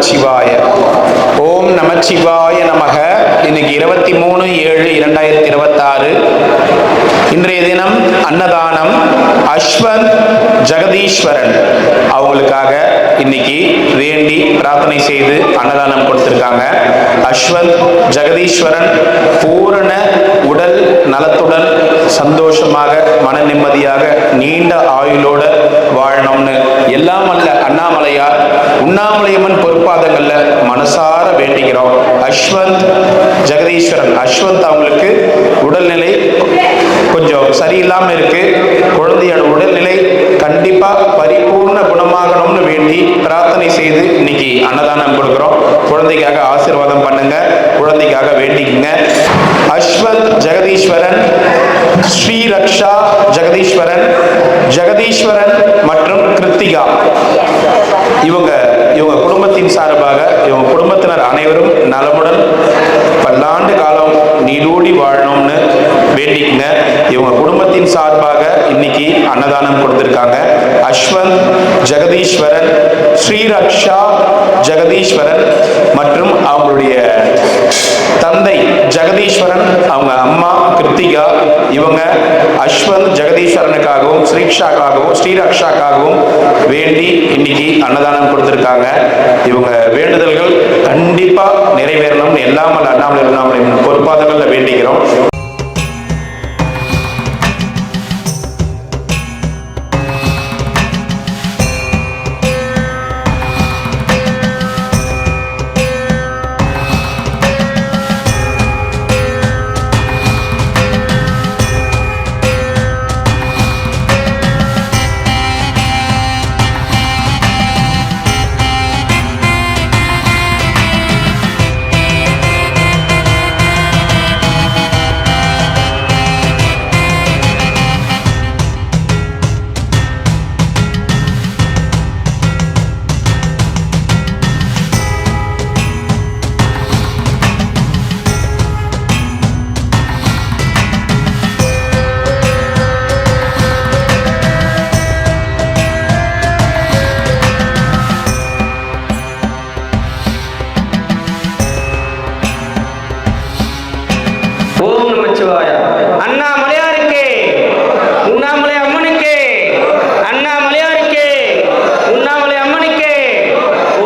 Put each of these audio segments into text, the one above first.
நமச்சிவாய. ஓம் நமச்சிவாய நமக. இன்னைக்கு 23/7/2026. இன்றைய தினம் அன்னதானம். அஸ்வந்த் ஜெகதீஸ்வரன் அவங்களுக்காக இன்னைக்கு வேண்டி பிரார்த்தனை செய்து அன்னதானம் கொடுத்திருக்காங்க. அஸ்வந்த் ஜெகதீஸ்வரன் பூரண உடல் நலத்துடன் சந்தோஷமாக மன நிம்மதியாக நீண்ட ஆயுளோட வாழணும்னு எல்லாம் அல்ல அண்ணாமலையார் உண்ணாமலையம்மன் பொறுப்பாதங்கள்ல மனசார வேண்டிக்கிறோம். அஸ்வந்த் ஜெகதீஸ்வரன் அஸ்வந்த் அவங்களுக்கு உடல்நிலை கொஞ்சம் சரியில்லாம இருக்கு. குழந்தையோட உடல்நிலை கண்டிப்பா பரிபூர்ண குணமாகணும்னு வேண்டி பிரார்த்தனை செய்து இன்னைக்கு அன்னதானம் கொடுக்கிறோம். குழந்தைக்காக ஆசீர்வாதம் பண்ணுங்க, குழந்தைக்காக வேண்டிக்குங்க. அஸ்வந்த் ஜெகதீஸ்வரன், ஸ்ரீரக்ஷா ஜெகதீஸ்வரன், ஜெகதீஸ்வரன் மற்றும் கிருத்திகா இவங்க குடும்பத்தின் சார்பாக இவங்க குடும்பத்தினர் அனைவரும் நலமுடன் பல்லாண்டு காலம் நீடூடி வாழணும்னு வேண்டிக்குங்க. இவங்க குடும்பத்தின் சார்பாக இன்னைக்கு அன்னதானம் கொடுத்திருக்காங்க. அஸ்வந்த் ஜெகதீஸ்வரன், ஸ்ரீரக்ஷா ஜெகதீஸ்வரன் மற்றும் அவங்களுடைய தந்தை ஜெகதீஸ்வரன், அவங்க அம்மா கிருத்திகா இவங்க அஸ்வந்த் ஜெகதீஸ்வரனுக்காகவும் ஸ்ரீரக்ஷாக்காகவும் வேண்டி இன்னைக்கு அன்னதானம் கொடுத்திருக்காங்க. இவங்க வேண்டுதல்கள் கண்டிப்பா நிறைவேறணும்னு எல்லாம் அண்ணாமலை பொறுப்பாதங்கள்ல வேண்டிக்கிறோம். ஓம் நமச்சிவாய. அண்ணாமலையாருக்கே, உண்ணாமலை அம்மனுக்கே, அண்ணாமலையாருக்கே, உண்ணாமலை அம்மனுக்கே.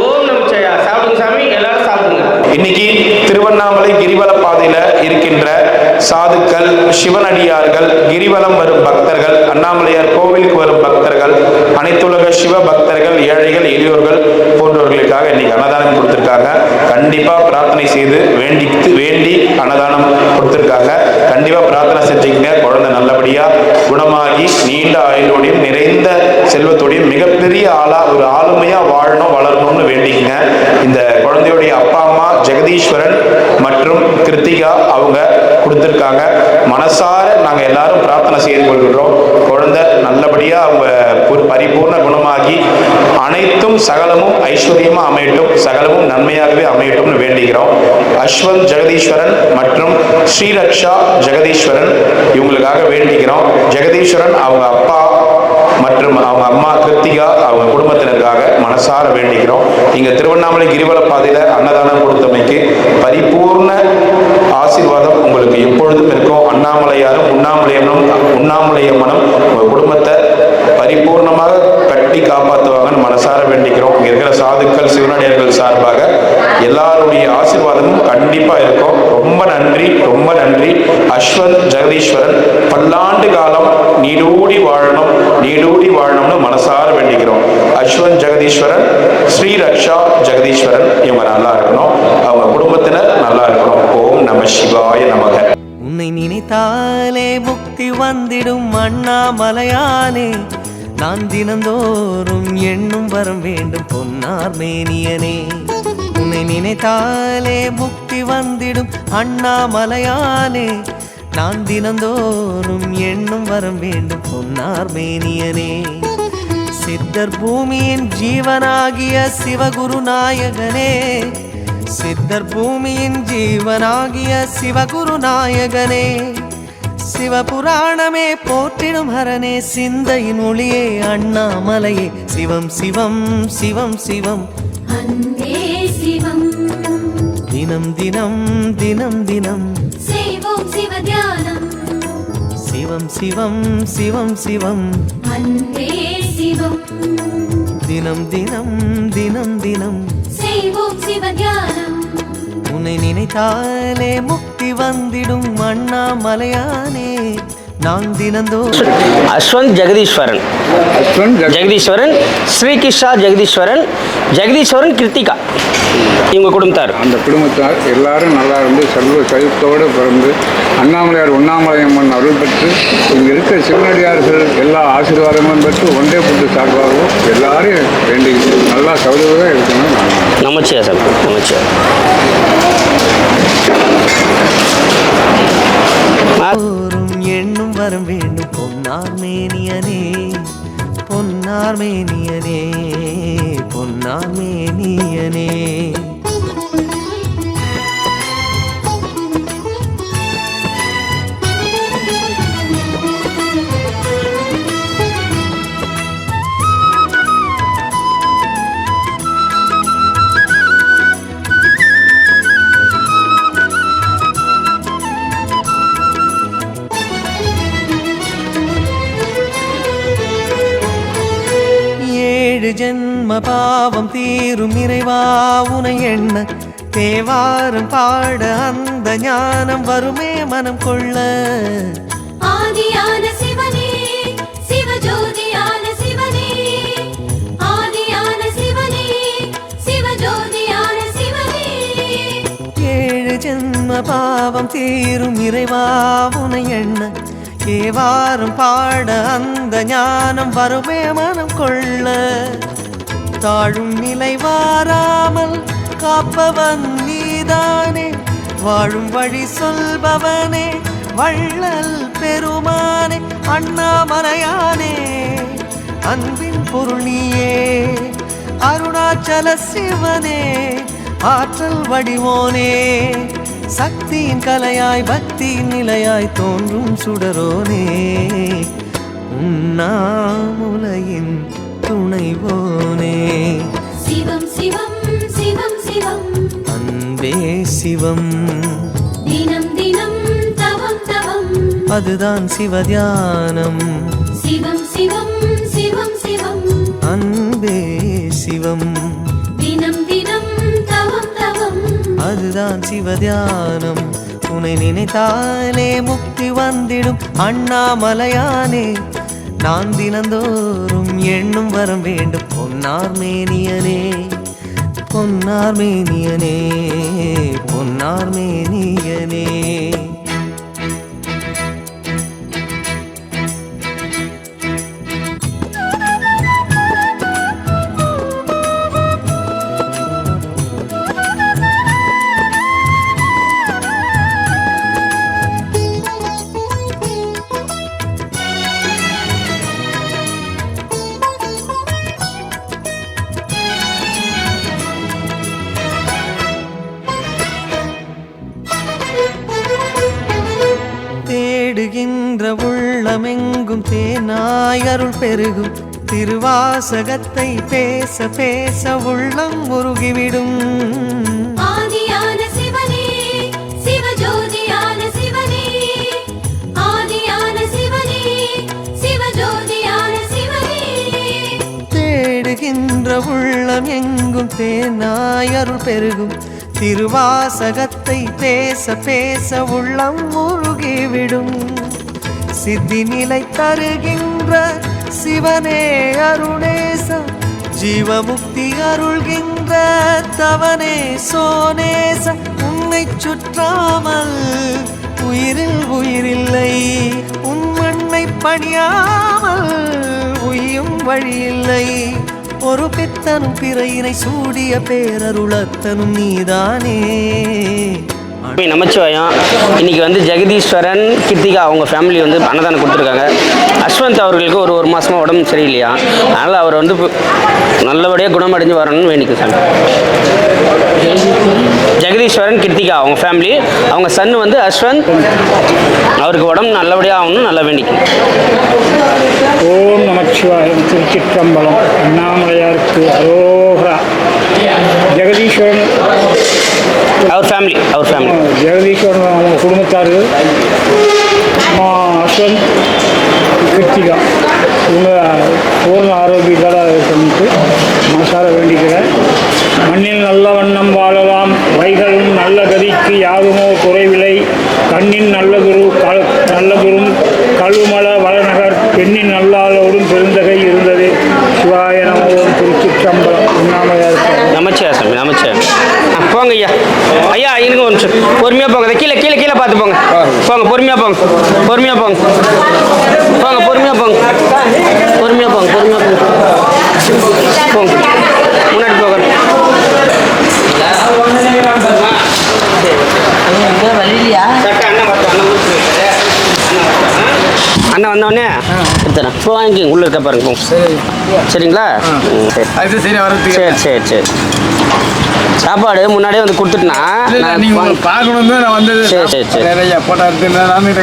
ஓம் நமச்சிவாய. சாப்பிடுங்க சாமி, எல்லாரும் சாப்பிடுங்க. இன்னைக்கு திருவண்ணாமலை கிரிவல பாதையில இருக்கின்ற சாதுக்கள், சிவனடியார்கள், கிரிவலம் வரும் பக்தர்கள், அண்ணாமலையார் கோவிலுக்கு வரும் பக்தர்கள், அனைத்துலக சிவ பக்தர்கள், ஏழைகள், எளியோர்கள் போன்றவர்களுக்காக இன்னைக்கு அன்னதானம் கொடுத்திருக்காங்க. கண்டிப்பா பிரார்த்தனை செய்து வேண்டி அன்னதானம் கொடுத்திருக்காங்க. கண்டிப்பா பிரார்த்தனை செஞ்சுக்கங்க. குழந்தை நல்லபடியா குணமாகி நீண்ட ஆயுளோடையும் நிறைந்த செல்வத்தோடையும் மிகப்பெரிய ஆளா ஒரு ஆளுமையா வாழணும் வளரணும்னு வேண்டிக்கங்க. இந்த குழந்தையுடைய அப்பா அம்மா ஜெகதீஸ்வரன் மற்றும் கிருத்திகா அவங்க கொடுத்திருக்காங்க. மனசார நாங்க எல்லாரும் பிரார்த்தனை செய்து கொள்கிறோம். குழந்தை நல்லபடியா அவங்க பரிபூர்ண குணமாகி அனைத்தும் சகலமும் ஐஸ்வர்யமா அமையட்டும், சகலமும் நன்மையாகவே அமையட்டும்னு வேண்டிக்கிறோம். அஸ்வந்த் ஜெகதீஸ்வரன் மற்றும் ஸ்ரீரக்ஷா ஜெகதீஸ்வரன் இவங்களுக்காக வேண்டிக்கிறோம். ஜெகதீஸ்வரன் அவங்க அப்பா மற்றும் அவங்க அம்மா கிருத்திகா அவங்க குடும்பத்தினருக்காக மனசார வேண்டிக்கிறோம். இங்க திருவண்ணாமலை கிரிவல பாதையில அன்னதானம் கொடுத்தமைக்கு பரிபூர்ண ஆசீர்வாதம் உங்களுக்கு எப்பொழுதும் இருக்கும். அண்ணாமலையாரும் உண்ணாமலையம்மனும் உங்க குடும்பத்தை பரிபூர்ணமாக கட்டி காப்பாற்றுவாங்கன்னு மனசார வேண்டிக்கிறோம். இங்க இருக்கிற சாதுக்கள், சிவனடியார்கள் சார்பாக எல்லாருடைய ஆசீர்வாதமும் கண்டிப்பா இருக்கும். ரொம்ப நன்றி, ரொம்ப நன்றி. அஸ்வந்த் ஜெகதீஸ்வரன் பல்லாண்டு காலம் நீடூடி வாழணும்னு மனசார வேண்டிக்கிறோம். அஸ்வந்த் ஜெகதீஸ்வரன், ஸ்ரீரக்ஷா ஜெகதீஸ்வரன் இவங்க நல்லா இருக்கணும், அவங்க குடும்பத்தினர் நல்லா இருக்கணும். ஓம் நம சிவாய நமக. உன்னை நினைத்தாலே முக்தி வந்திடும் அண்ணாமலையானே, நான் தினந்தோறும் எண்ணும் வரம் வேண்டும் பொன்னார் மேனியனே. உன்னை நினைத்தாலே முக்தி வந்திடும் அண்ணாமலையானே, நான் தினந்தோறும் எண்ணும் வரம் வேண்டும் பொன்னார் மேனியனே. சித்தர் பூமியின் ஜீவனாகிய சிவகுரு நாயகனே, சித்தர் பூமியின் ஜீவனாகிய சிவகுரு நாயகனே, சிவபுராணமே போற்றிடும் ஹரனே, சிந்தையின் ஒளியே அண்ணாமலையே, சிவம் சிவம் சிவம் சிவம். அன்பே தினம் தினம் தினம் தினம் செய்வோம் சிவ தியானம். சிவம் சிவம் சிவம் சிவம் அன்பே சிவம். தினம் தினம் தினம் தினம் செய்வோம் சிவ தியானம். உன்னை நினைத்தாலே முக்தி வந்திடும் அண்ணாமலையானே நான் தினந்தோறும். அஸ்வந்த் ஜெகதீஸ்வரன், ஜெகதீஸ்வரன், ஸ்ரீகிருஷ்ணா ஜெகதீஸ்வரன், ஜெகதீஸ்வரன் கிருத்திகா, இவங்க குடும்பத்தார். அந்த குடும்பத்தார் எல்லாரும் நல்லா இருந்து செல்வ செழிப்போடு பிறந்து அண்ணாமலையார் உண்ணாமலையம்மன் அருள் பெற்று இங்கே இருக்கிற சிவனடியார்கள் எல்லா ஆசீர்வாதங்களும் பெற்று ஒன்றே புட்டு சார்பாகவும் எல்லாரையும் வேண்டி நல்லா சௌகரியமாக இருக்கணும். நமச்சியா சார், நமச்சியா. எண்ணும் வரம் வேண்டும் பொன்னார் மேனியனே, பொன்னார் மேனியனே, பொன்னார் மேனியனே. ஜென்ம பாவம் தீரும் இறைவா உனை எண்ண தேவாரம் பாட அந்த ஞானம் வருமே மனம் கொள்ள. ஆதியான சிவனே சிவஜோதியான சிவனே, ஆதியான சிவனே சிவஜோதியான சிவனே. 7 ஜென்ம பாவம் தீரும் இறைவா உனை எண்ண தேவாரம் பாட அந்த ஞானம் வருமே மனம் கொள்ள. தாழும் நிலை வாராமல் காப்பவன் நீதானே, வாழும் வழி சொல்பவனே வள்ளல் பெருமானே அண்ணாமலையானே. அன்பின் பொருள் நீயே அருணாச்சல சிவனே, ஆற்றல் வடிவோனே சக்தியின் கலையாய் பக்தியின் நிலையாய் தோன்றும் சுடரோனே. உண்ணாமுலையின் துணைவோனே. சிவம் சிவம் சிவம் சிவம் அன்பே சிவம். தினம் தினம் தவம் தவம் அதுதான் சிவதியானம். சிவம் சிவம் சிவம் சிவம் அன்பே சிவம். தினம் தினம் தவம் தவம் அதுதான் சிவதியானம். உன்னை நினைத்தாலே முக்தி வந்திடும் அண்ணாமலையானே நான் தினந்தோறும் எண்ணும் வரம் வேண்டும் பொன்னார் மேனியனே, பொன்னார் மேனியனே, பொன்னார் மேனியனே. தேடுகின்ற உள்ளமெங்கும் தேனாய் அருள் பெருகும் திருவாசகத்தை பேச பேச உள்ளம் உருகிவிடும். ஆதியான சிவனே சிவஜோதியான சிவனே, ஆதியான சிவனே சிவஜோதியான சிவனே. தேடுகின்ற உள்ளம் எங்கும் தேனாய் அருள் பெருகும் திருவாசகத்தை பேச பேச உள்ளம் முருகிவிடும். சித்தி நிலை தருகின்ற சிவனே அருணேச, ஜீவமுக்தி அருள்கின்ற தவனே சோனேச. உன்னை சுற்றாமல் உயிரில் உயிரில்லை, உன் மண்ணை பணியாமல் உயும் வழியில்லை. ஒரு பித்தனும் பிறையினை சூடிய பேரருளத்தனும் நீதானே. நமச்சிவாயம். இன்னைக்கு வந்து ஜெகதீஸ்வரன் கிருத்திகா அவங்க ஃபேமிலி வந்து அன்னதானம் கொடுத்துருக்காங்க. அஸ்வந்த் அவர்களுக்கு ஒரு மாசமா உடம்பு சரியில்லையா, அதனால் அவர் வந்து நல்லபடியாக குணமடைஞ்சு வரணும்னு வேண்டிக்கு சார். ஜெகதீஸ்வரன் கிருத்திகா அவங்க ஃபேமிலி, அவங்க சன் வந்து அஸ்வந்த், அவருக்கு உடம்பு நல்லபடியாக ஆகணும்னு நல்லா வேண்டிக்கும். ஓம் நமச்சிவாயம். திருச்சிற்றம்பலம். அண்ணாமலையாருக்கு அரோகரா. ஜெகதீஸ்வரன் அவர் ஃபேமிலி ஜெகதீஸ்வரன் அவங்க குடும்பத்தார், அஸ்வந்த், கிருத்திகா இவங்க பூர்ண ஆரோக்கியத்தோடு இருக்கணும்ட்டு மனசார வேண்டிக்கிறேன். மண்ணில் நல்ல வண்ணம் வாழலாம், வைகளும் நல்ல கதிக்கு யாதுமோ குறைவில்லை, கண்ணின் நல்லதுரும் கழுமல வளநகர் பெண்ணின் நல்லாளோடும் பெருந்தகை இருந்தது. சிவாய நமோம். திருச்சிற்றம்பலம். உண்ணாமையார். நமச்சிவாய சாமி, நமச்சிவாய. போங்க ஐயா. ஐயா இருங்க ஒரு நிமிஷம், பொறுமையாக போங்க. கீழே கீழே கீழே பார்த்து போங்க. போங்க, பொறுமையாக போங்க, பொறுமையாக போங்க, போங்க, பொறுமையாக போங்க, பொறுமையாக போங்க, பொறுமையாக போங்க, போங்க, முன்னாடி போங்க. அண்ணா வந்தோடனே எடுத்துறேன். இப்போ வாங்கிக்கோங்க, உள்ளே இருக்க பாருங்க. சரிங்களா? சரி சரி சரி. சாப்பாடு முன்னாடியே வந்து கொடுத்துட்டுனா பார்க்கணும் தான் நான் வந்தது. சரி சரி சரி. போட்டோ எடுத்து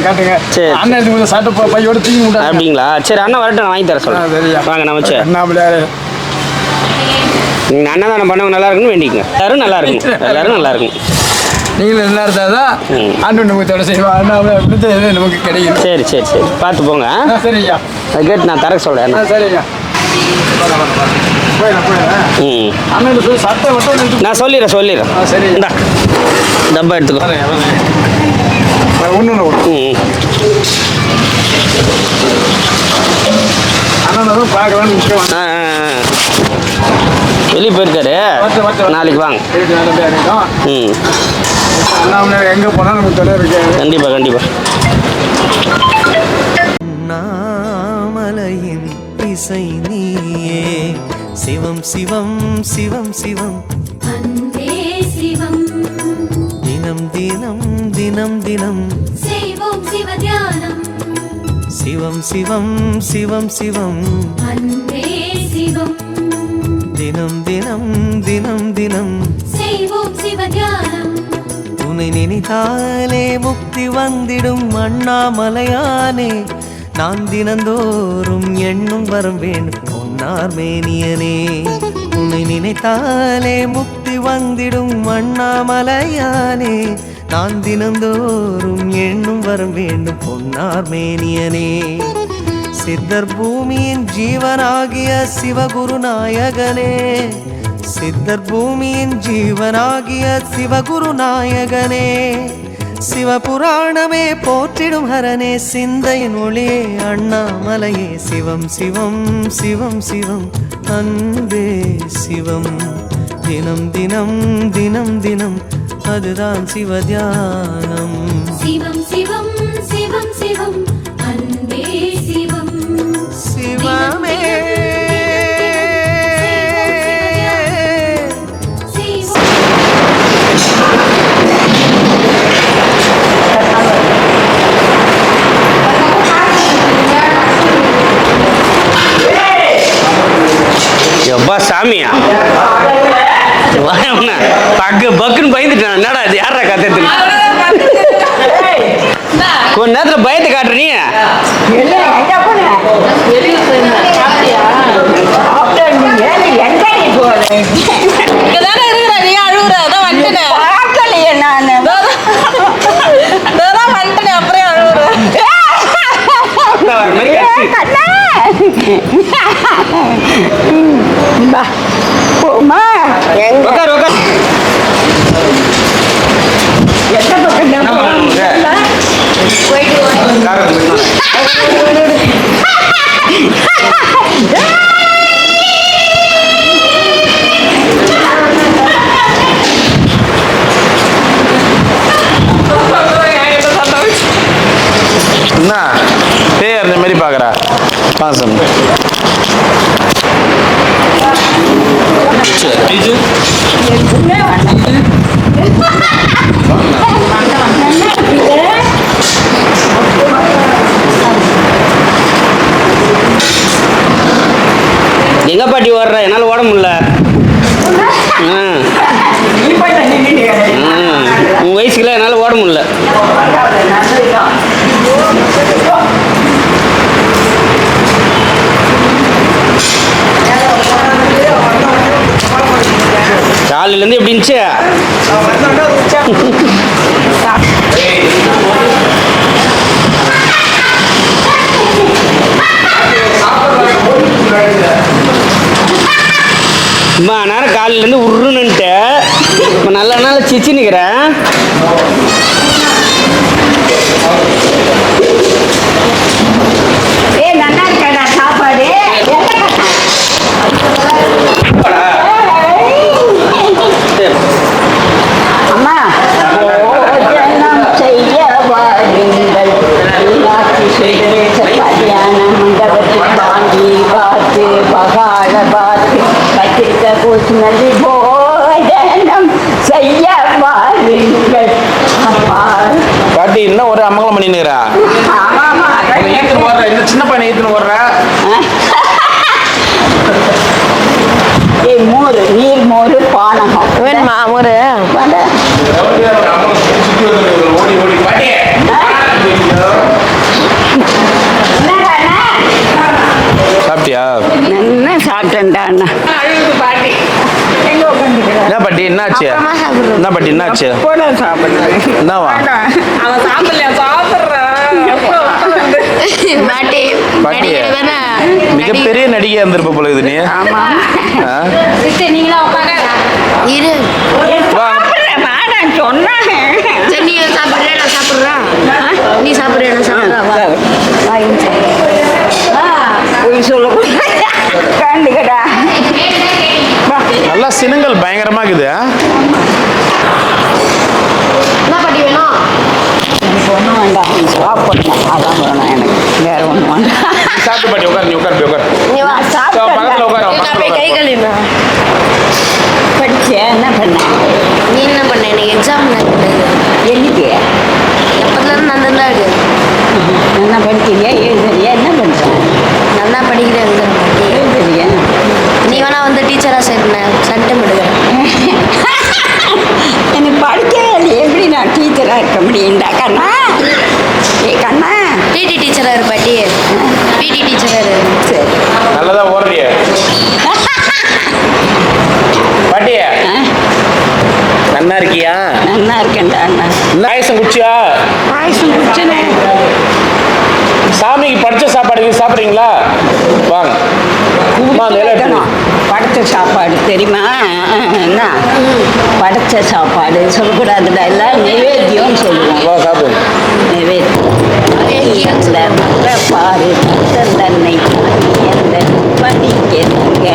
காட்டுங்க. சரி. அண்ணன் கொஞ்சம் சாப்பிட்டு பையோட தூக்கி விட்டாங்க. அப்படிங்களா? சரி, அண்ணன் வரட்டும், நான் வாங்கி தர சொல்கிறேன். வாங்க நமச்சு. அண்ணாமலையார் நீங்கள் அன்னதானம் பண்ணவங்க நல்லா இருக்குன்னு வேண்டிக்கங்க. எல்லாரும் நல்லா இருக்கும், எல்லாரும் நல்லா இருக்கும். நீங்களும் நல்லா இருந்தாதான் ஆண்டு நமக்கு செய்வோம். அண்ணாமலை அப்படின்னு நமக்கு கிடைக்கும். சரி சரி சரி, பார்த்து போங்க. சரிங்க. அது கேட்டு நான் தர சொல்கிறேன். சரிங்க. நான் சொல்லிடுறேன். சரி. இந்தா டப்பா எடுத்துக்கோ. ஒன்று அண்ணன் பார்க்கலான்னு முக்கியம். வெளியே போயிருக்காரு, நாளைக்கு வாங்க. அண்ணாமலை எங்கே போனால் நமக்கு தொலை இருக்கு. கண்டிப்பாக கண்டிப்பாக. அண்ணாமலையின் இசை நீயே, சிவம் சிவம் சிவம் சிவம், அன்பே சிவம், தினம் தினம் தினம் தினம், செய்வோம் சிவ தியானம், சிவம் சிவம் சிவம் சிவம், அன்பே சிவம், தினம் தினம் தினம் தினம், செய்வோம் சிவ தியானம், உன்னை நினைத்தாலே முக்தி வந்திடும் அண்ணாமலையானே, நான் தினந்தோறும் எண்ணும் வரம் வேண்டும் பொன்னார் மேனியனே. உன்னை நினைத்தாலே முக்தி வந்திடும் அண்ணாமலையானே, நான் தினந்தோறும் எண்ணும் வரம் வேண்டும் பொன்னார் மேனியனே. சித்தர் பூமியின் ஜீவனாகிய சிவகுரு நாயகனே, சித்தர் பூமியின் ஜீவனாகிய சிவகுரு நாயகனே, சிவபுராணமே போற்றிடும் ஹரனே, சிந்தையின் ஒளியே அண்ணாமலையே, சிவம் சிவம் சிவம் சிவம், அன்பே சிவம், தினம் தினம் தினம் தினம், அதுதான் சிவதியானம். சிவம் சிவம் சிவம் சிவம், அன்பே சிவம், சிவமே எப்பா சாமியா பக்கு பக்குன்னு பயந்துட்டேன். என்னடா இது, யாரா கத்துறது? கொஞ்ச நேரத்தில் பயத்தை காட்டுற நீ. உட்கார் உட்கார். என்ன பேர் இந்த மாதிரி பார்க்குறா பாசம். எங்க பாட்டி ஓடுற, என்னால் ஓட முடியல. உன் வயசுக்குள்ள என்னால் ஓட முடியல. காலையிலேருந்து எப்படி இருந்துச்சு? அம்மா நேரம் காலையிலேருந்து உருன்னுட்டு இப்போ நல்ல நாள் சிச்சு நிற்கிறேன். நல்லா இருக்கடா சாப்பாடு. அம்மா போஜனம் செய்ய வாருங்கள். மீனாட்சி சுந்தரேச கல்யாண மண்டபத்தில் வாங்கி பார்த்து பகால பார்த்து கத்திரிக்க பூசினது போஜனம் செய்ய வாருங்கள். அம்மா பாட்டி இன்னும் ஒரு அமங்கலம் பண்ணினுக்கிறா. ஆமாமா ஈத்துன்னு ஓடுற இந்த சின்ன பையனை ஈத்துன்னு ஓடுற. மோர் நீர் மோர் பானகம் வேணுமா? மோர் ஓடி ஓடி பாட்டி சாப்பிட்டியா? என்ன சாப்பிட்டேன்டா அண்ணா. என்ன பாட்டி என்னாச்சு? என்ன பாட்டி என்னாச்சு? என்னவா பாட்டி மிகப்பெரிய நடிகை இருந்திருப்ப போல இது நீ. வா. நல்லா சினங்கள் பயங்கரமா இருக்குது. ஒன்றும் வேண்டாம், சாப்பிடணும், அதான் வேணும் எனக்கு, வேற ஒன்றும் வேண்டாம். சாப்பிட்டு பாட்டி உட்கார், நீ உட்கார், உட்கார். பக்கத்துல உட்கார், பக்கத்துல படிச்சேன், என்ன பண்ண? நீ என்ன பண்ண? எனக்கு எக்ஸாம் என்னைக்கு? எப்போதுலேருந்து நடந்துதான் இருக்கு. என்ன படிக்கிறியா, எழுதுறியா, என்ன பண்ணுறேன்? நல்லா படிக்கிறேன். எழுதுறியா? நீ வேணா வந்து டீச்சராக சேர்க்கணும், சட்டம் எடுக்கிறேன். எனக்கு படிக்கவே இல்லை, எப்படி நான் டீச்சராக இருக்க முடியும்டா கண்ணா? ஏ கண்ணா, பிடி டீச்சராக இரு பாட்டி, பிடி டீச்சராக இரு. சரி. நல்லதா ஓடுறிய பாட்டி. நன்னா இருக்கியா? நல்லா இருக்கேன்டா அண்ணா. பாயசம் குடிச்சியா? பாயசம் குடிச்சனே. சாமிக்கு படிச்ச சாப்பாடு சாப்பிட்றீங்களா? வாங்க. படைச்ச சாப்பாடு தெரியுமா? என்ன படைச்ச சாப்பாடு சொல்லக்கூடாதுடா, எல்லாம் நைவேத்தியம்னு சொல்லுவோம். வா சாப்பிடு. நைவேத்தியம் பாரு தன்னை எந்த படிக்கிறீங்க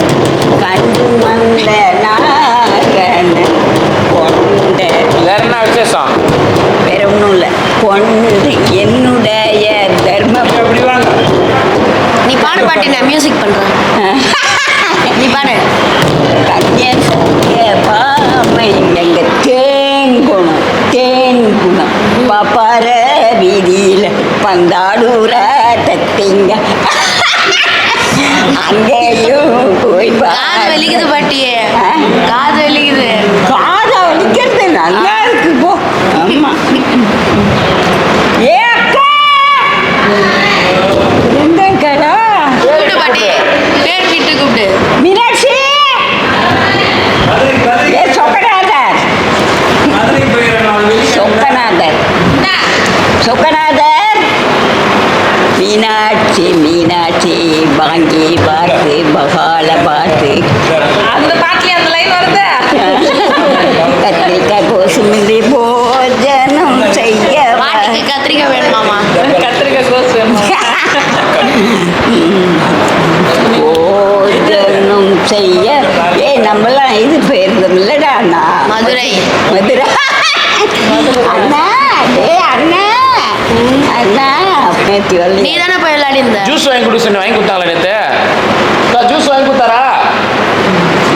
கண்டு வந்த நாகன் கொண்ட வேற என்ன விசேஷம்? வேற ஒன்றும் இல்லை. கொண்டு என்னுடைய தர்மம். எப்படி வாங்க. நீ பாடு பாட்டி, நான் மியூசிக் பண்ணுறேன். நீ பாடு. கஞ்சன் பாமை எங்க தேங்குணம் தேங்குணம் பாப்பார வீதியில பந்தாடுற தத்திங்க அங்கேயும் போய் காது வலிக்குது பாட்டி, காது வலிக்குது. காதை வலிக்கிறது நல்லா இருக்கு போ. ஆமா. ஏ அக்கா இருந்தேக்கடா. கூப்பிடு பாட்டி, பேர் விட்டு கூப்பிடு. மீனாட்சி ஏ சொக்கநாதர் சொக்கநாதர் சொக்கநாதர் மீனாட்சி மீனாட்சி வாங்கி பார்த்து பகால பார்த்து அந்த பாட்டிலே அந்த லைன் வருது. கத்திரிக்காய் கோசுமில்லி போஜனம் செய்ய பாட்டிக்கு கத்திரிக்காய் வேணுமாமா? கத்திரிக்காய் கோஸ் வேணுமா? போஜனம் செய்ய நம்மளாம் இது போயிருந்தோம் இல்லடா அண்ணா, மதுரை. மதுரை. அண்ணா டே அண்ணா அண்ணா நேற்று வரல. நீ தானே போய் விளையாடி இருந்த. ஜூஸ் வாங்கி குடி சொன்ன, வாங்கி கொடுத்தாங்களா நேத்து? ஜூஸ் வாங்கி கொடுத்தாரா?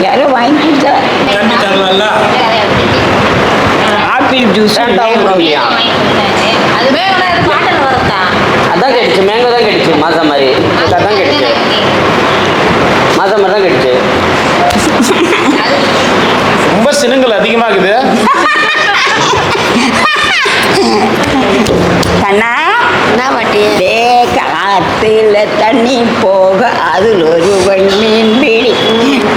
யாரோ வாங்கி கொடுத்தா. ஆப்பிள் ஜூஸ் அதுவே பாட்டில் வரதா? அதான் கிடைச்சு, மேங்கோ தான் கிடைச்சு, மாசா மாதிரி அதான் கிடைச்சு, மாசா மாதிரி தான் கிடைச்சு. ரொம்ப சினங்கள் அதிகமாகுது. கண்ணா என்ன பாட்டி காத்துல தண்ணி போக அதில் ஒருவன் மீன் பிடி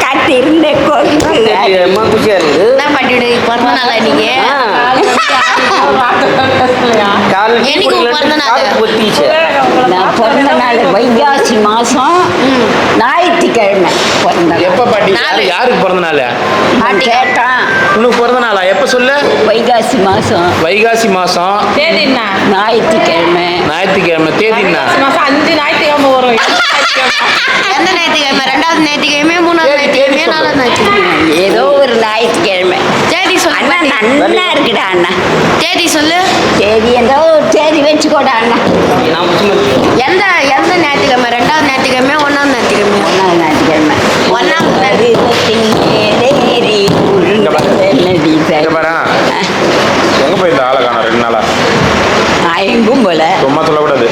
காத்திருந்த கொக்கு அம்மா குஷியா இருக்குது என்ன பாட்டியோட பிறந்த நாளா நீங்க காலைல எனக்கு பிறந்த நாள். காத்து பொத்திச்சு. நான் பிறந்த நாள் வைகாசி மாதம் ஞாயிற்றுக்கிழமை பிறந்த நாள். எப்ப பாட்டி யாருக்கு பிறந்த நாள்? நான் கேட்டான் உனக்கு பிறந்த நாளா? எப்ப சொல்லு. வைகாசி மாதம் வைகாசி மாசம் ஞாயிற்றுக்கிழமை. ஞாயிற்றுக்கிழமை தேதினா? எந்த ஞாயிற்றுக்கிழமை? ரெண்டாவது ஞாயிற்றுக்கிழமை, மூணாவது ஞாயிற்றுக்கிழமை, நாலாவது ஞாயிற்றுக்கிழமை. ஏதோ ஒரு ஞாயிற்றுக்கிழமை. தேதி சொல்லு அண்ணா பாட்டி. நன்னா இருக்குடா அண்ணா. தேதி சொல்லு. தேதி ஏதோ ஒரு தேதி வச்சுக்கோடா அண்ணா. நான் சும்மா எந்த எந்த ஞாயிற்றுக்கிழமை? ரெண்டாவது ஞாயிற்றுக்கிழமை, ஒன்றாவது ஞாயிற்றுக்கிழமை? ஒன்றாவது ஞாயிற்றுக்கிழமை. ஒன்றாவது இங்க பாரு. எங்க போயிருந்த ஆளை காணோம் 2 நாளா? நான் எங்கும் போல சும்மா சொல்லக்கூடாது.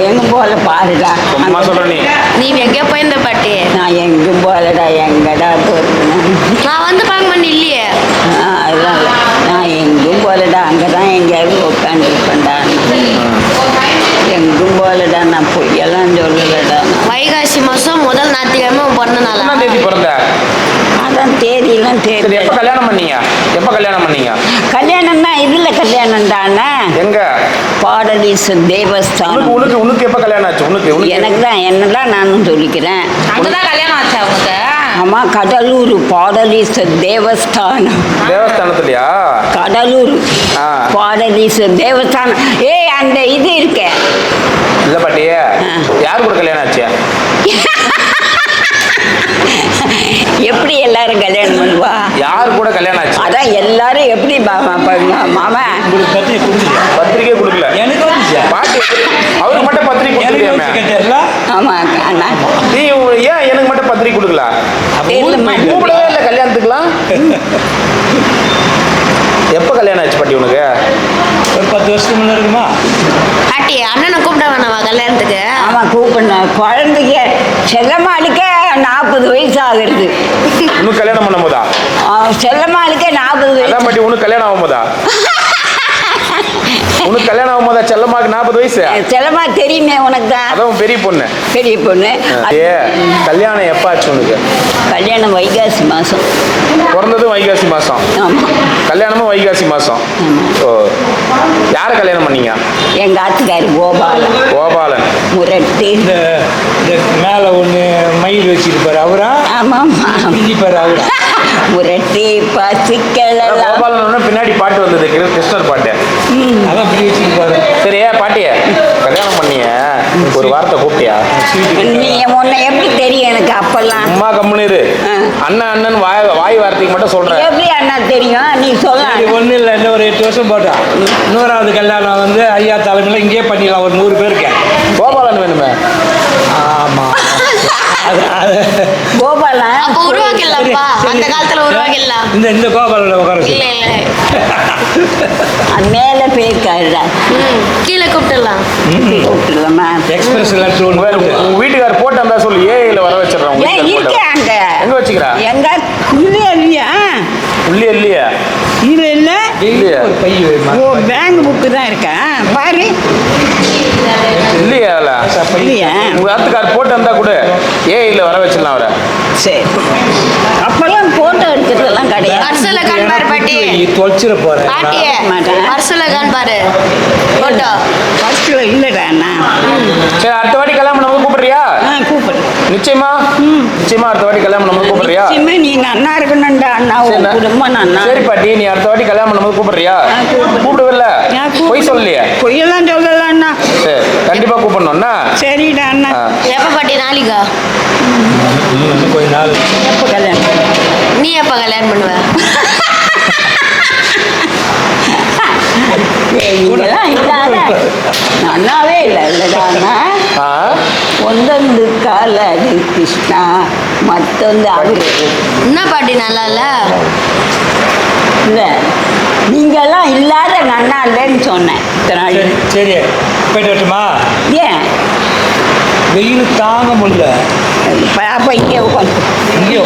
எங்க போல பாருடா. சும்மா சொல்ற நீ. நீ எங்கே போயிருந்த பாட்டி? நான் எங்கும் போலடா. எங்கடா போறேன்? நான் வந்து பார்க்க மாட்டேன் இல்லையே. அதெல்லாம் இல்லை. நான் எங்கும் போலடா. அங்கதான் எங்கேயாவது உட்காந்துருப்பேன்டா. எங்கும் போலடா. நான் பொய்யெல்லாம் சொல்லலடா. வைகாசி மாதம் முதல் ஞாயிற்றுக்கிழமை உன் பிறந்த நாளா? எத்தனாம் தேதி பிறந்த? அதான் தேதியெல்லாம் சரி, தேதி. எப்ப கல்யாணம் பண்ணீங்க? எப்ப கல்யாணம் பண்ணீங்க? கல்யாணம் தான் இதுல கல்யாணம் தானே. எங்க? பாடலீஸ் உனக்கு தேவஸ்தானம். உனக்கு உனக்கு எப்ப கல்யாணம் ஆச்சு? உனக்கு எனக்கு தான் என்னதான் நானும் சொல்லிக்கிறேன். அங்கதான் கல்யாணம் ஆச்சா உனக்கு? ஆமா, கடலூர் பாடலீஸ் தேவஸ்தானம். தேவஸ்தானத்துலயா? கடலூர் ஆ. பாடலீஸ் தேவஸ்தானம். ஏய், அந்த இது இருக்க இல்ல பாட்டி, யாரு கூட கல்யாணம் ஆச்சு? எப்படி எல்லாரும் கல்யாணம் பண்ணுவா? யாரு கூட கல்யாணம் ஆச்சு? அதான் எல்லாரும் எப்படி மாமா பத்திரிக்கை கொடுக்கல. எனக்கு வந்துச்சு. பாட்டி அவருக்கு மட்டும் பத்திரிக்கை கொடுத்துருக்காமே. கேட்டேன்ல. ஆமா அண்ணா. நீ ஏன் எனக்கு மட்டும் பத்திரிக்கை கொடுக்கல? தெரியலம்மா. கூப்பிடவே இல்லை கல்யாணத்துக்குலாம். எப்ப கல்யாணம் ஆச்சு பாட்டி உனக்கு? ஒரு 10 வருஷத்துக்கு முன்னாடி இருக்குமா? பாட்டி அண்ணனை கூப்பிட வேணாமா கல்யாணத்துக்கு? ஆமா, கூப்பிடணும். குழந்தைக்கு செல்லம்மாளுக்கே 40 வயசு ஆகுறது. உனக்கு கல்யாணம் பண்ணும் போதா? செல்லம்மாளுக்கே 40 அதான் வயசு. பாட்டி உனக்கு கல்யாணம் ஆகும் போதா? உனக்கு கல்யாணம் ஆகும் போதா? செல்லம்மாக்கு 40 வயசு. செல்லம்மா தெரியுமே உனக்கு தான். அதான் பெரிய பொண்ணு. பெரிய பொண்ணு. கல்யாணம் எப்ப ஆச்சு உனக்கு? கல்யாணம் வைகாசி மாசம். பிறந்ததும் வைகாசி மாசம், ஆமா. கல்யாணமும் வைகாசி மாசம். ஓ, யாரை கல்யாணம் பண்ணீங்க? எங்க ஆத்துக்காரி கோபாலன். கோபாலன். முரட்டு. இந்த மேலே ஒன்று மயில் வச்சிருப்பாரு அவரா? ஆமா பிஞ்சிப்பாரு அவரா? முரட்டு பசுக்களெல்லாம். கோபாலன் பின்னாடி பாட்டு வந்தது, கிருஷ்ணர் பாட்டு. அதான் இப்படி வச்சிருப்பாரு. சரியா பாட்டிய கல்யாணம் பண்ணிய ஒரு வார்த்தை கூப்பிட்டியா? நீ உன்னை எப்படி தெரியும் எனக்கு அப்பெல்லாம்? அம்மா கம்முனிரு. அண்ணன் அண்ணன் வாய் வார்த்தைக்கு மட்டும் சொல்றேன். எப்படி அண்ணா தெரியும்? நீ சொல்ல. ஒன்றும் இல்லை, இன்னும் ஒரு 8 வருஷம் போட்டா 100வது கல்யாணம் வந்து ஐயா தலைமையில் இங்கேயே பண்ணிடலாம். ஒரு 100 பேருக்கு. கோபாலன் வேணுமே. ஆமாம். கோபாலன் அப்போ உருவாக்கிடலாம்ப்பா. அந்த காலத்துல உருவாக்கிடலாம். இந்த கோபாலோட உட்கார இல்ல இல்ல அது மேல போயிருக்காருடா. கீழே கூப்பிட்டுடலாம். கூப்பிட்டுருவோமா? எக்ஸ்பிரஸ் லெட்டர் ஒன்று உங்க வீட்டுக்காரர் போட்டு வந்தா சொல்லு, ஏஐல வர வச்சிடறேன். உங்க ஏன் வீட்டுக்காரர் இருக்கே போட்டு. அங்க? எங்க வச்சுக்கிறா? எங்க இல்லையா இல்லையா? உள்ளே இல்லையா? இல்ல இல்ல. இல்லையா? ஒரு பை ஓ, பேங்க் புக்கு தான் இருக்கா பாரு. இல்லையா? அதுல இல்லையா? உங்க ஆத்துக்காரர் போட்டு வந்தா கூட ஏஐல வர வச்சிடலாம் அவரை. சரி. அப்பெல்லாம் போட்டோ எடுக்கிறதெல்லாம் கிடையாது. பர்சுல காண்பாரு பாட்டி. தொலைச்சிட போறேன். பாட்டியே மாட்டேன். பர்சுல காண்பாரு போட்டோ. ஃபர்ஸ்ட்ல இல்லடா அண்ணா. சரி, அடுத்த வாட்டி கல்யாணம் பண்ணும்போது கூப்பிடுறியா? கூப்பிடு. நிச்சயமா? நிச்சயமா அடுத்த வாட்டி கல்யாணம் பண்ணும்போது கூப்பிடுறியா? நிச்சயமா நீ நன்னா இருக்கணும்டா அண்ணா. உன் குடும்பம் நன்னா. சரி பாட்டி, நீ அடுத்த வாட்டி கல்யாணம் பண்ணும்போது கூப்பிடுறியா? கூப்பிடுவில்ல? பொய் சொல்லலையே? பொய்யெல்லாம் சொல்லல அண்ணா. சரி, கண்டிப்பா கூப்பிடணும்னா. சரிடா அண்ணா. எப்ப பாட்டி நாளைக்கா? கொஞ்ச நாள். எப்போ கல்யாணம்? நீ எப்ப கல்யாணம் பண்ணுவ? இதெல்லாம் இல்லாத நல்லாவே இல்லை இல்லடா அண்ணா. ஆ? ஒந்தொந்து காலடி கிருஷ்ணா மத்தொந்து அவரு. என்ன பாட்டி நல்லா இல்ல? இல்லை, நீங்கெல்லாம் இல்லாத நன்னா இல்லைன்னு சொன்னேன் இத்தனை நாள். சரி சரி, போயிட்டு வரட்டுமா? ஏன் வெயில் தாங்க முடியல. அப்போ இங்கே உட்காந்து இங்கேயோ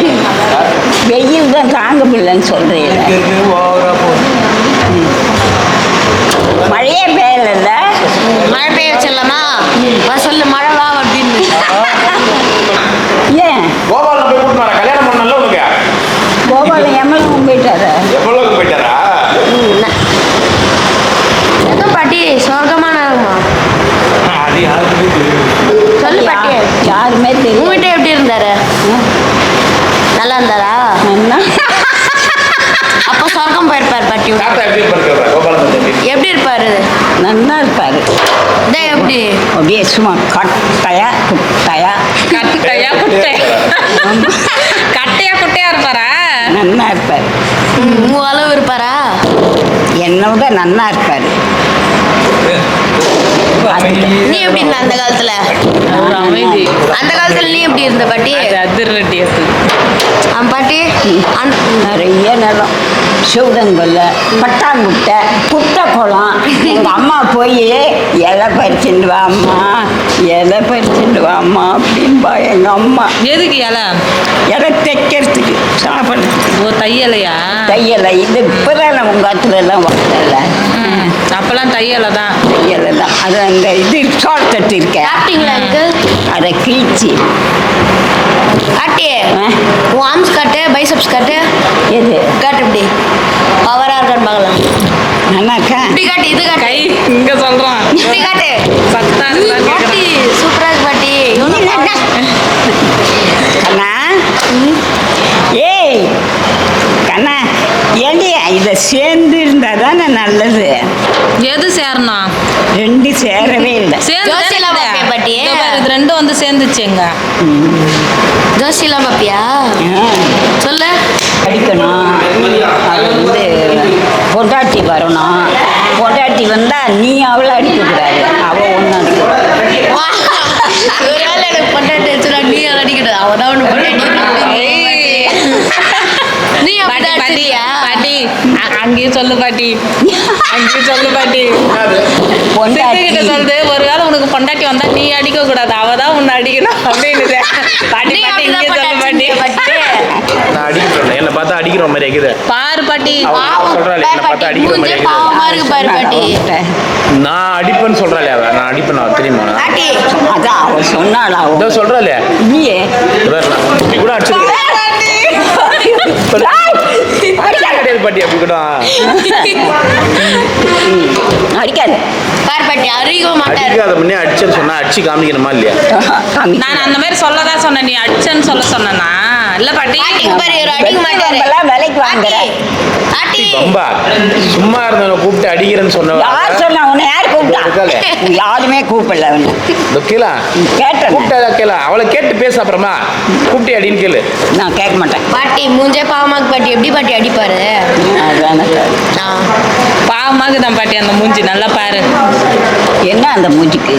வெயில் தான் தாங்க முடியலன்னு சொல்கிறீங்க. இருக்கு ஓவரா போகுது. மழையே பெய்யல. மழை பெய்ய வச்சிடலாமா? வா சொல்லு மழை வா அப்படின்னு. ஏன் கோபாலன் போய் கூட்டிட்டு வரேன். கல்யாணம் பண்ணல உனக்கு கோபாலம் எம்மளும் போயிட்டாரு. எவ்வளவு போயிட்டாரா? எதுவும் பாட்டி சொர்க்கமான இருக்குமா? அது யாருக்குமே தெரியும். சொல்லு பாட்டி. யாருமே தெரியும். உங்ககிட்ட எப்படி இருந்தாரு? நல்லா இருந்தாரா? அப்போ சொர்க்கம் போயிருப்பாரு பாட்டி. தாத்தா எப்படி இருப்பாரு? கோபாலன் தாத்தா எப்படி இருப்பாரு? நல்லா இருப்பாரு. எப்படி? அப்படியே சும்மா கட்டையா குட்டையா கட்டையா குட்டையா இருப்பாரா? நல்லா இருப்பாரு. உங்க அளவு இருப்பாரா? என்னை விட நல்லா இருப்பாரு. நீ எப்படி இருந்த அந்த காலத்துல? அமைதி. அந்த காலத்துல நீ எப்படி இருந்த பாட்டி? அதிரடி பாட்டி நிறைய நிலம், சூடங்கொல்ல, பட்டாங்குட்டை, குட்டை குளம். எங்கள் அம்மா போய் இலை பறிச்சுட்டு வாம்மா, இலை பறிச்சுட்டு வாம்மா அப்படின்பா எங்கள் அம்மா. எதுக்கு இலை? இலை தைக்கிறதுக்கு, சாப்பிட்றதுக்கு. ஓ தையலையா? தையலை இது இப்போதான் உங்கள் காலத்துல எல்லாம் வரல. அப்பெல்லாம் தையலை தான். தையலை தான். அது அந்த இது சோளத்தட்டு இருக்கேன், சாப்பிட்டீங்களா எனக்கு? அதை கிழிச்சி காட்டி உன் ஆர்ம்ஸ் காட்டு, பைசப்ஸ் காட்டு. எது காட்டு இப்படி பவரா இருக்கான்னு பார்க்கலாம். நல்லாக்கா? இப்படி காட்டு, இது காட்டு. கை இங்க சொல்றான். இப்படி காட்டு. சத்தா இருக்கான்னு பாட்டி கேக்குறான். சூப்பரா இருக்கு பாட்டி. கண்ணா, ஏய் கண்ணா, ஏண்டி இதை சேர்ந்து இருந்தால் தானே நல்லது. எது சேரணும்? ரெண்டு சேரவே இல்லை. ஜோசியெல்லாம் பாப்பியா பாட்டி? இது ரெண்டும் வந்து சேர்ந்துச்சுங்க. ஜோசியெல்லாம் பாப்பியா? சொல்லு. படிக்கணும், அது வந்து பொண்டாட்டி வரணும். பொண்டாட்டி வந்தால் நீ அவளை அடிக்கக்கூடாது, அவள் ஒன்று அடிக்கக்கூடாது. ஒருவேளை எனக்கு பொண்டாட்டி வச்சுனா நீ அதை அடிக்கிறது, அவதான் ஒன்று பொண்டாட்டி. நீ பாட்டி அப்படி பாட்டி அடிச்சியா? பாட்டி அங்கேயும் சொல்லு பாட்டி, அங்கேயும் சொல்லு பாட்டி. பொண்டாட்டி கிட்ட சொல்லுது, ஒருவேளை உனக்கு பொண்டாட்டி வந்தா நீ அடிக்க கூடாது, அவதான் உன்னை அடிக்கணும் அப்படின்னு. பாட்டி நீ பாட்டி அப்படிதான் இங்கே சொல்லு பாட்டி. நான் அடிக்கிறேன். என்னை பார்த்தா அடிக்கிற மாதிரி இருக்குது. பாரு பாட்டி. சொல்றாளே, என்னை பார்த்தா அடிக்கிற மாதிரி இருக்குது. பாவமா இருக்கு பாரு பாட்டி. நான் அடிப்பேன்னு சொல்றாளே அவ. நான் அடிப்பேன், நான் தெரியுமா? பாட்டி அதான் அவள் சொன்னாள். இதோ அவள் சொல்றாளே, இல்லையே. இப்படி கூட அடிச்சிருக்கேன். கிடையாது பாட்டி, அப்படி கூட அடிக்காது. பாரு பாட்டி அறிய மாட்டாரு. அடிக்காத முன்னே அடிச்சேன்னு சொன்னா அடிச்சு காமிக்கணுமா இல்லையா? நான் அந்த மாதிரி சொல்லதான் சொன்னேன், நீ அடிச்சேன்னு சொல்ல இல்ல பாட்டி. பாட்டிக்கு பாரு இவரு அடிக்க மாட்டாரு. விலைக்கு வாங்குற பாட்டி ரொம்ப சும்மா இருந்தவனை கூப்பிட்டு அடிக்கிறேன்னு சொன்ன யார் சொன்னா? உன்னை யார் கூப்பிட்டா? யாருமே கூப்பிடல. கேளா கேட்டேன். கூப்பிட்டா கேளா, அவளை கேட்டு பேச அப்புறமா கூப்பிட்டு அடின்னு கேளு. நான் கேட்க மாட்டேன். பாட்டி மூஞ்சே பாவமாக்கு பாட்டி. எப்படி பாட்டி அடிப்பாரு? அதானே. பாவமாக தான் பாட்டி அந்த மூஞ்சி, நல்லா பாரு. என்ன அந்த மூஞ்சிக்கு?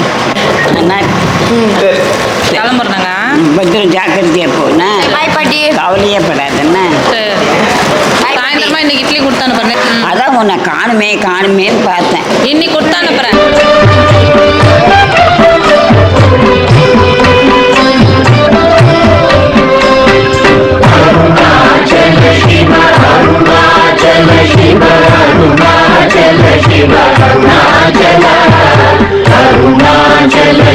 கிளம்புறாங்க. பத்திரம் ஜாக்கிரதையா போனா. பாய் பாட்டி. கவலையே படாதுன்னா. சாயந்தரமா இன்னைக்கு இட்லி கொடுத்து அனுப்புறேன். அதான் உன்னை காணுமேன்னு பார்த்தேன். இன்னைக்கு கொடுத்து அனுப்புறேன். Arunachalam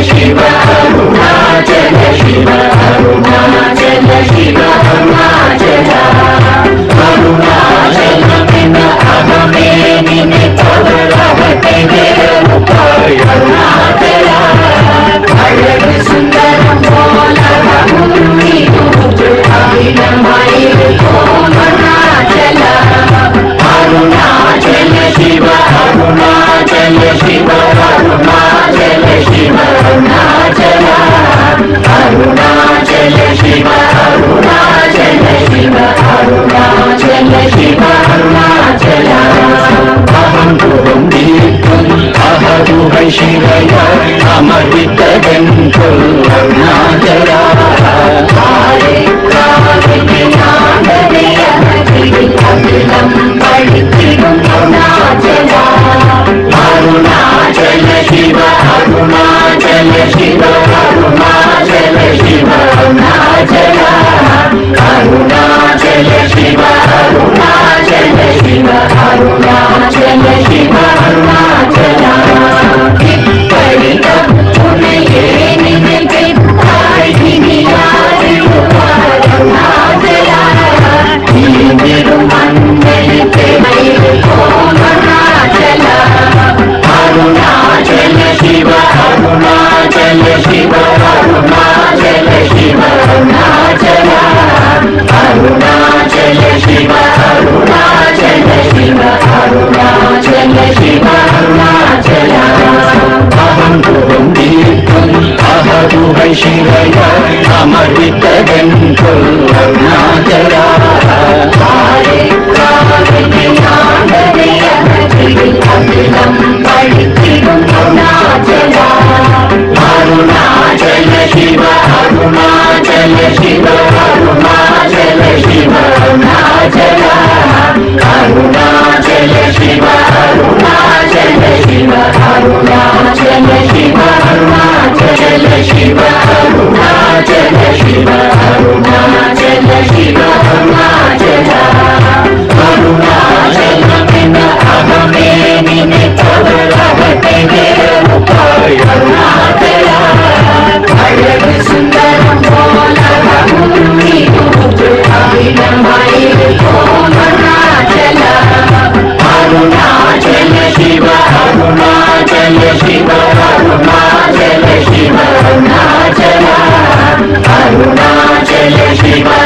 शिव अरुणाचल शिव अरुणाचल अरुणाचल शिव अरुणाचल शिव अरुणाचल शिव अरुणाचल अहं तुहं दीर्घं अहदुहै शिवय अमृतगन्धुं अरुणाचल अखिलं पठितिडुं अरुणाचल अरुणाचल शिव अरुणाचल शिव अरुणाचल शिव अरुणाचल अरुणाचल शिव अरुणाचल शिव अरुणाचल शिव अरुणाचल शिव अरुणाचल शिव अरुणाचल शिव अरुणाचल अरुणाचल बिन अहमेनि तव रहते उपाय अरुणाचल अड़ग सुंदरम बोलमुनि अभिनमय अरुणाचल अरुणाचल शिव अरुणाचल शिव अरुणाचल शिव अरुणाचल अरुणाचल शिव